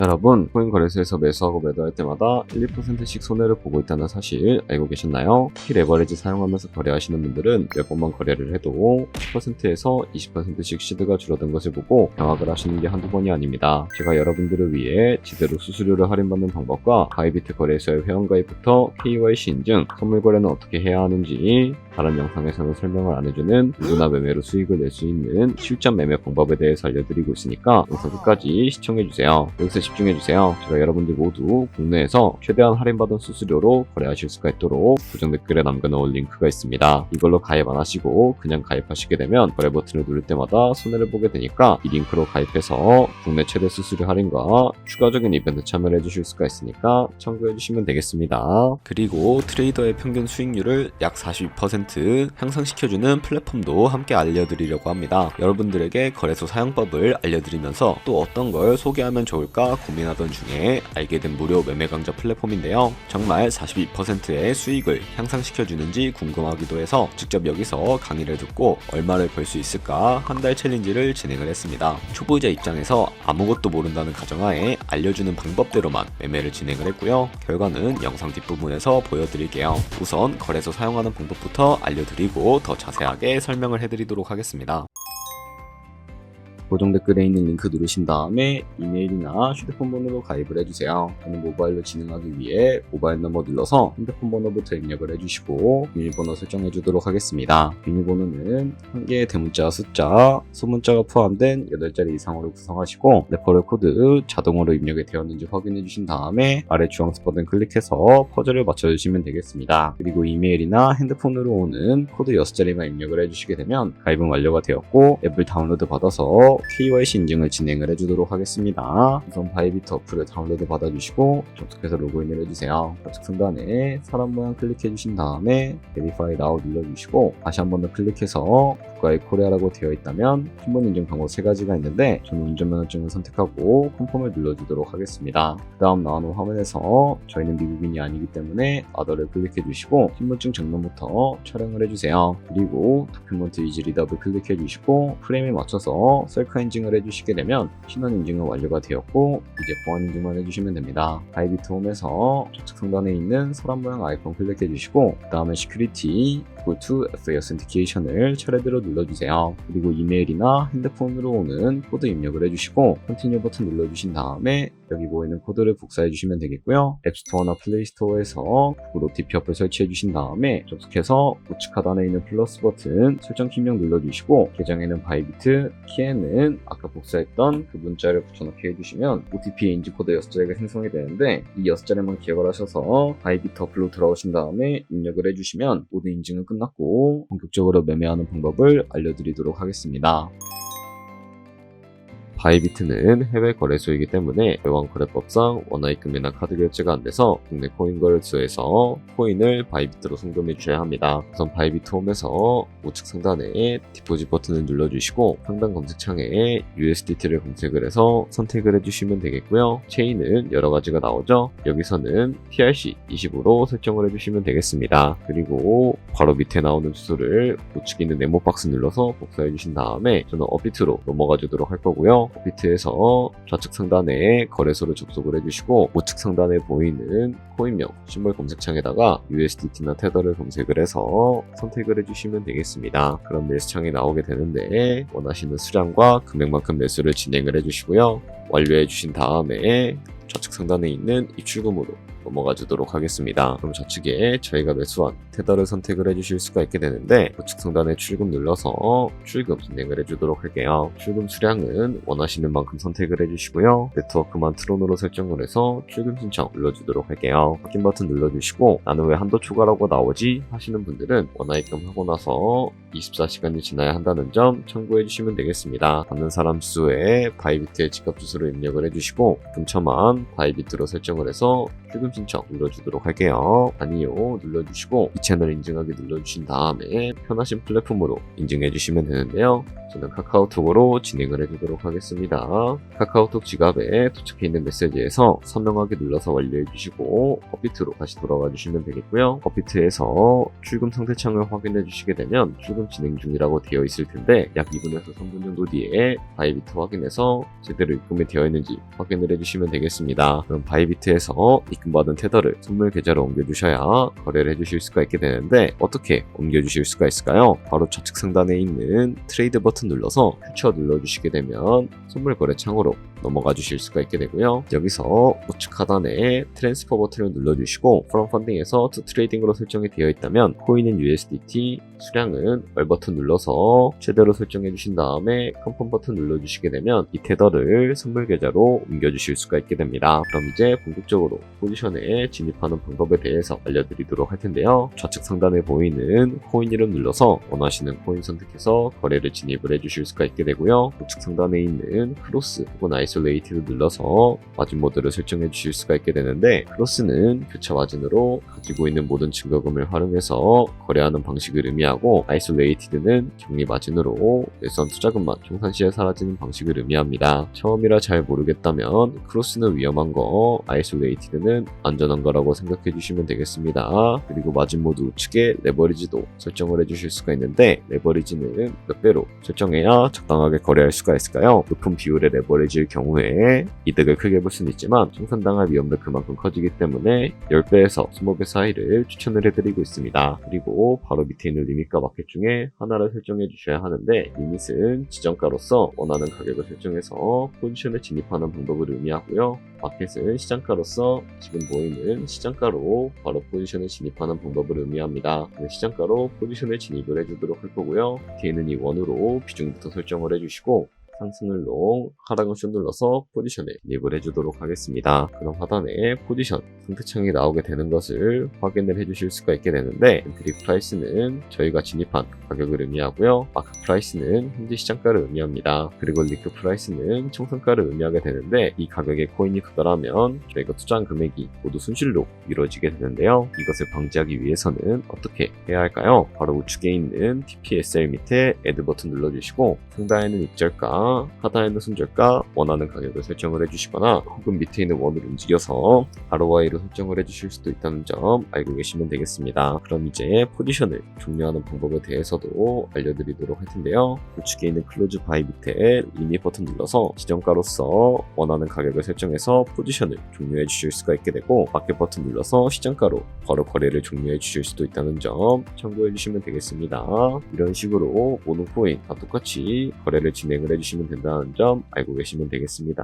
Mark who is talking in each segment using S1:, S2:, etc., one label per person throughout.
S1: 여러분, 코인 거래소에서 매수하고 매도할 때마다 1, 2%씩 손해를 보고 있다는 사실 알고 계셨나요? 특히 레버리지 사용하면서 거래하시는 분들은 몇 번만 거래를 해도 10%에서 20%씩 시드가 줄어든 것을 보고 경악을 하시는 게 한두 번이 아닙니다. 제가 여러분들을 위해 제대로 수수료를 할인받는 방법과 바이비트 거래소의 회원가입부터 KYC 인증, 선물 거래는 어떻게 해야 하는지 다른 영상에서는 설명을 안 해주는 누구나 매매로 수익을 낼 수 있는 실전 매매 방법에 대해서 알려드리고 있으니까 영상 끝까지 시청해주세요. 여기서 집중해주세요. 제가 여러분들 모두 국내에서 최대한 할인받은 수수료로 거래하실 수가 있도록 고정 댓글에 남겨놓은 링크가 있습니다. 이걸로 가입 안 하시고 그냥 가입하시게 되면 거래 버튼을 누를 때마다 손해를 보게 되니까 이 링크로 가입해서 국내 최대 수수료 할인과 추가적인 이벤트 참여를 해주실 수가 있으니까 참고해주시면 되겠습니다. 그리고 트레이더의 평균 수익률을 약 42% 향상시켜주는 플랫폼도 함께 알려드리려고 합니다. 여러분들에게 거래소 사용법을 알려드리면서 또 어떤 걸 소개하면 좋을까 고민하던 중에 알게 된 무료 매매 강좌 플랫폼인데요. 정말 42%의 수익을 향상시켜주는지 궁금하기도 해서 직접 여기서 강의를 듣고 얼마를 벌 수 있을까 한 달 챌린지를 진행을 했습니다. 초보자 입장에서 아무것도 모른다는 가정하에 알려주는 방법대로만 매매를 진행을 했고요. 결과는 영상 뒷부분에서 보여드릴게요. 우선 거래소 사용하는 방법부터 알려드리고 더 자세하게 설명을 해드리도록 하겠습니다. 고정 댓글에 있는 링크 누르신 다음에 이메일이나 휴대폰 번호로 가입을 해주세요. 저는 모바일로 진행하기 위해 모바일 넘버 눌러서 핸드폰 번호부터 입력을 해주시고 비밀번호 설정해 주도록 하겠습니다. 비밀번호는 한 개의 대문자 숫자, 소문자가 포함된 8자리 이상으로 구성하시고 레퍼럴 코드 자동으로 입력이 되었는지 확인해 주신 다음에 아래 주황색 버튼 클릭해서 퍼즐을 맞춰주시면 되겠습니다. 그리고 이메일이나 핸드폰으로 오는 코드 6자리만 입력을 해주시게 되면 가입은 완료가 되었고 앱을 다운로드 받아서 KYC 인증을 진행을 해주도록 하겠습니다. 우선 바이비트 어플을 다운로드 받아주시고 접속해서 로그인을 해주세요. 좌측 상단에 사람 모양 클릭해주신 다음에 Verify Now 눌러주시고 다시 한 번 더 클릭해서 국가의 코리아라고 되어 있다면 신분 인증 방법 3가지가 있는데 저는 운전면허증을 선택하고 컨펌을 눌러주도록 하겠습니다. 그 다음 나오는 화면에서 저희는 미국인이 아니기 때문에 Other를 클릭해주시고 신분증 정면부터 촬영을 해주세요. 그리고 도큐먼트 이지 리더블 클릭해주시고 프레임에 맞춰서 셀카 인증을 해주시게 되면 신원 인증은 완료가 되었고 이제 보안 인증만 해주시면 됩니다. 바이비트 홈에서 좌측 상단에 있는 사람 모양 아이콘 클릭해주시고 그 다음에 Security to FA Authentication을 차례대로 눌러주세요. 그리고 이메일이나 핸드폰으로 오는 코드 입력을 해주시고 Continue 버튼 눌러주신 다음에 여기 보이는 코드를 복사해 주시면 되겠고요. 앱스토어나 플레이스토어에서 구글 OTP 어플 설치해 주신 다음에 접속해서 우측 하단에 있는 플러스 버튼 설정 키 입력 눌러주시고 계정에는 바이비트, 키에는 아까 복사했던 그 문자를 붙여넣기 해주시면 OTP 인증 코드 6자리가 생성이 되는데 이 6자리만 기억을 하셔서 바이비트 어플로 들어오신 다음에 입력을 해주시면 모든 인증은 끝났고 본격적으로 매매하는 방법을 알려드리도록 하겠습니다. 바이비트는 해외 거래소이기 때문에 외환거래법상 원화입금이나 카드 결제가 안 돼서 국내 코인 거래소에서 코인을 바이비트로 송금해 주셔야 합니다. 우선 바이비트 홈에서 우측 상단에 디포짓 버튼을 눌러주시고 상단 검색창에 USDT를 검색을 해서 선택을 해주시면 되겠고요. 체인은 여러 가지가 나오죠. 여기서는 TRC20으로 설정을 해주시면 되겠습니다. 그리고 바로 밑에 나오는 주소를 우측에 있는 네모 박스 눌러서 복사해 주신 다음에 저는 업비트로 넘어가 주도록 할 거고요. 업비트에서 좌측 상단에 거래소를 접속을 해주시고 우측 상단에 보이는 코인명 심벌 검색창에다가 USDT나 테더를 검색을 해서 선택을 해주시면 되겠습니다. 그럼 매수창이 나오게 되는데 원하시는 수량과 금액만큼 매수를 진행을 해주시고요. 완료해 주신 다음에 좌측 상단에 있는 입출금으로 넘어가 주도록 하겠습니다. 그럼 좌측에 저희가 매수한 테더를 선택을 해주실 수가 있게 되는데 우측 상단에 출금 눌러서 출금 진행을 해주도록 할게요. 출금 수량은 원하시는 만큼 선택을 해주시고요. 네트워크만 트론으로 설정을 해서 출금 신청 눌러주도록 할게요. 확인 버튼 눌러주시고 나는 왜 한도 초과라고 나오지 하시는 분들은 원화입금 하고 나서 24시간이 지나야 한다는 점 참고해 주시면 되겠습니다. 받는 사람 주소에 바이비트의 지갑 주소를 입력을 해주시고 근처만 바이비트로 설정을 해서 출금 출금 신청 눌러주도록 할게요. 아니요 눌러주시고 이 채널 인증하기 눌러주신 다음에 편하신 플랫폼으로 인증해주시면 되는데요. 저는 카카오톡으로 진행을 해주도록 하겠습니다. 카카오톡 지갑에 도착해 있는 메시지에서 선명하게 눌러서 완료해주시고 업비트로 다시 돌아와 주시면 되겠고요. 업비트에서 출금 상태 창을 확인해 주시게 되면 출금 진행 중이라고 되어 있을 텐데 약 2분에서 3분 정도 뒤에 바이비트 확인해서 제대로 입금이 되어 있는지 확인을 해주시면 되겠습니다. 그럼 바이비트에서 입금받은 테더를 선물 계좌로 옮겨주셔야 거래를 해주실 수가 있게 되는데 어떻게 옮겨주실 수가 있을까요? 바로 좌측 상단에 있는 트레이드 버튼 눌러서 퓨처 눌러주시게 되면 선물 거래 창으로 넘어가 주실 수가 있게 되고요. 여기서 우측 하단에 트랜스퍼 버튼을 눌러주시고 프롬 펀딩에서 투 트레이딩으로 설정이 되어 있다면 코인은 USDT, 수량은 월 버튼 눌러서 최대로 설정해 주신 다음에 컨펌 버튼 눌러주시게 되면 이 테더를 선물 계좌로 옮겨주실 수가 있게 됩니다. 그럼 이제 본격적으로 포지션에 진입하는 방법에 대해서 알려드리도록 할 텐데요. 좌측 상단에 보이는 코인 이름 눌러서 원하시는 코인 선택해서 거래를 진입을 해주실 수가 있게 되고요. 우측 상단에 있는 크로스 혹은 아이솔레이티드 눌러서 마진 모드를 설정해 주실 수가 있게 되는데 크로스는 교차 마진으로 가지고 있는 모든 증거금을 활용해서 거래하는 방식을 의미하고 아이솔레이티드는 격리 마진으로 일선 투자금만 청산 시에 사라지는 방식을 의미합니다. 처음이라 잘 모르겠다면 크로스는 위험한 거, 아이솔레이티드는 안전한 거라고 생각해 주시면 되겠습니다. 그리고 마진 모드 우측에 레버리지도 설정을 해주실 수가 있는데 레버리지는 몇 배로 설정해야 적당하게 거래할 수가 있을까요? 높은 비율의 레버리지일 경우에 이득을 크게 볼 수는 있지만 청산당할 위험도 그만큼 커지기 때문에 10배에서 20배 사이를 추천을 해드리고 있습니다. 그리고 바로 밑에 있는 리밋과 마켓 중에 하나를 설정해 주셔야 하는데 리밋은 지정가로서 원하는 가격을 설정해서 포지션에 진입하는 방법을 의미하고요. 마켓은 시장가로서 지금 보이는 시장가로 바로 포지션에 진입하는 방법을 의미합니다. 시장가로 포지션에 진입을 해주도록 할 거고요. 뒤에는 이 원으로 비중부터 설정을 해주시고 상승을 롱, 하락을 숏 눌러서 포지션에 진입을 해주도록 하겠습니다. 그럼 하단에 포지션 상태창이 나오게 되는 것을 확인을 해주실 수가 있게 되는데 엔트리 프라이스는 저희가 진입한 가격을 의미하고요. 마크 프라이스는 현재 시장가를 의미합니다. 그리고 리크 프라이스는 청산가를 의미하게 되는데 이 가격의 코인이 크더라면 저희가 투자한 금액이 모두 순실로 이루어지게 되는데요. 이것을 방지하기 위해서는 어떻게 해야 할까요? 바로 우측에 있는 TPSL 밑에 애드 버튼 눌러주시고 상단에는 입절가, 하단에는 손절가 원하는 가격을 설정을 해주시거나 혹은 밑에 있는 원을 움직여서 ROI로 설정을 해주실 수도 있다는 점 알고 계시면 되겠습니다. 그럼 이제 포지션을 종료하는 방법에 대해서도 알려드리도록 할 텐데요. 우측에 있는 클로즈 바이 밑에 리밋 버튼 눌러서 지정가로서 원하는 가격을 설정해서 포지션을 종료해 주실 수가 있게 되고 마켓 버튼 눌러서 시장가로 바로 거래를 종료해 주실 수도 있다는 점 참고해 주시면 되겠습니다. 이런 식으로 모든 코인 다 똑같이 거래를 진행을 해주시면 된다는 점 알고 계시면 되겠습니다.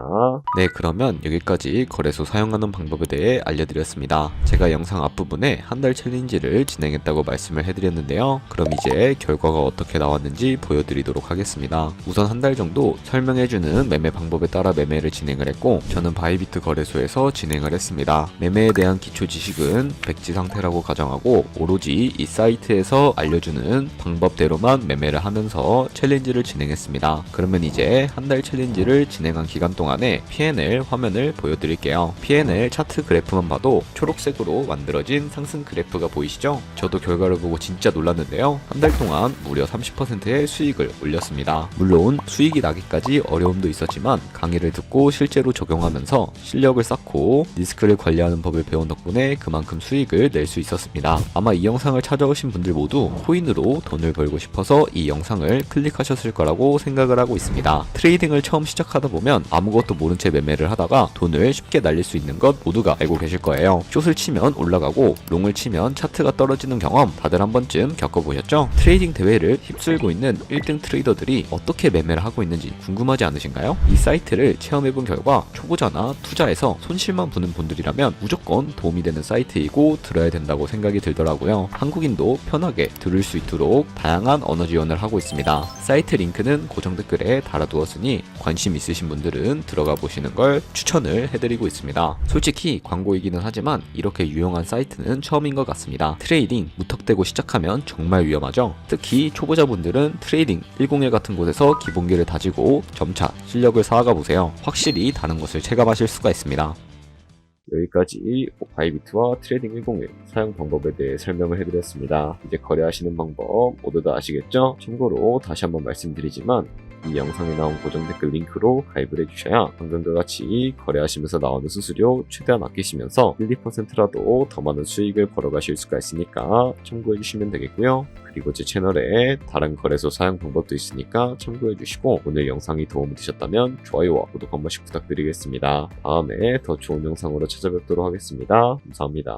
S1: 네, 그러면 여기까지 거래소 사용하는 방법에 대해 알려드렸습니다. 제가 영상 앞부분에 한 달 챌린지를 진행했다고 말씀을 해드렸는데요. 그럼 이제 결과가 어떻게 나왔는지 보여드리도록 하겠습니다. 우선 한 달 정도 설명해주는 매매 방법에 따라 매매를 진행을 했고 저는 바이비트 거래소에서 진행을 했습니다. 매매에 대한 기초 지식은 백지 상태라고 가정하고 오로지 이 사이트에서 알려주는 방법대로만 매매를 하면서 챌린지를 진행했습니다. 그러면 이제 한 달 챌린지를 진행한 기간 동안에 P&L 화면을 보여드릴게요. P&L 차트 그래프만 봐도 초록색으로 만들어진 상승 그래프가 보이시죠? 저도 결과를 보고 진짜 놀랐는데요. 한 달 동안 무려 30%의 수익을 올렸습니다. 물론 수익이 나기까지 어려움도 있었지만 강의를 듣고 실제로 적용하면서 실력을 쌓고 리스크를 관리하는 법을 배운 덕분에 그만큼 수익을 낼 수 있었습니다. 아마 이 영상을 찾아오신 분들 모두 코인으로 돈을 벌고 싶어서 이 영상을 클릭하셨을 거라고 생각을 하고 있습니다. 트레이딩을 처음 시작하다 보면 아무것도 모른 채 매매를 하다가 돈을 쉽게 날릴 수 있는 것 모두가 알고 계실 거예요. 숏을 치면 올라가고 롱을 치면 차트가 떨어지는 경험 다들 한 번쯤 겪어보셨죠? 트레이딩 대회를 휩쓸고 있는 1등 트레이더들이 어떻게 매매를 하고 있는지 궁금하지 않으신가요? 이 사이트를 체험해본 결과 초보자나 투자에서 손실만 보는 분들이라면 무조건 도움이 되는 사이트이고 들어야 된다고 생각이 들더라고요. 한국인도 편하게 들을 수 있도록 다양한 언어 지원을 하고 있습니다. 사이트 링크는 고정 댓글에 달아두었으니 관심 있으신 분들은 들어가 보시는 걸 추천을 해드리고 있습니다. 솔직히 광고이기는 하지만 이렇게 유용한 사이트는 처음인 것 같습니다. 트레이딩 무턱대고 시작하면 정말 위험하죠. 특히 초보자분들은 트레이딩 101 같은 곳에서 기본기를 다지고 점차 실력을 쌓아가 보세요. 확실히 다른 것을 체감하실 수가 있습니다. 여기까지 바이비트와 트레이딩 101 사용 방법에 대해 설명을 해드렸습니다. 이제 거래하시는 방법 모두 다 아시겠죠? 참고로 다시 한번 말씀드리지만 이 영상에 나온 고정 댓글 링크로 가입을 해주셔야 방금과 같이 거래하시면서 나오는 수수료 최대한 아끼시면서 1, 2%라도 더 많은 수익을 벌어가실 수가 있으니까 참고해주시면 되겠고요. 그리고 제 채널에 다른 거래소 사용 방법도 있으니까 참고해주시고 오늘 영상이 도움이 되셨다면 좋아요와 구독 한 번씩 부탁드리겠습니다. 다음에 더 좋은 영상으로 찾아뵙도록 하겠습니다. 감사합니다.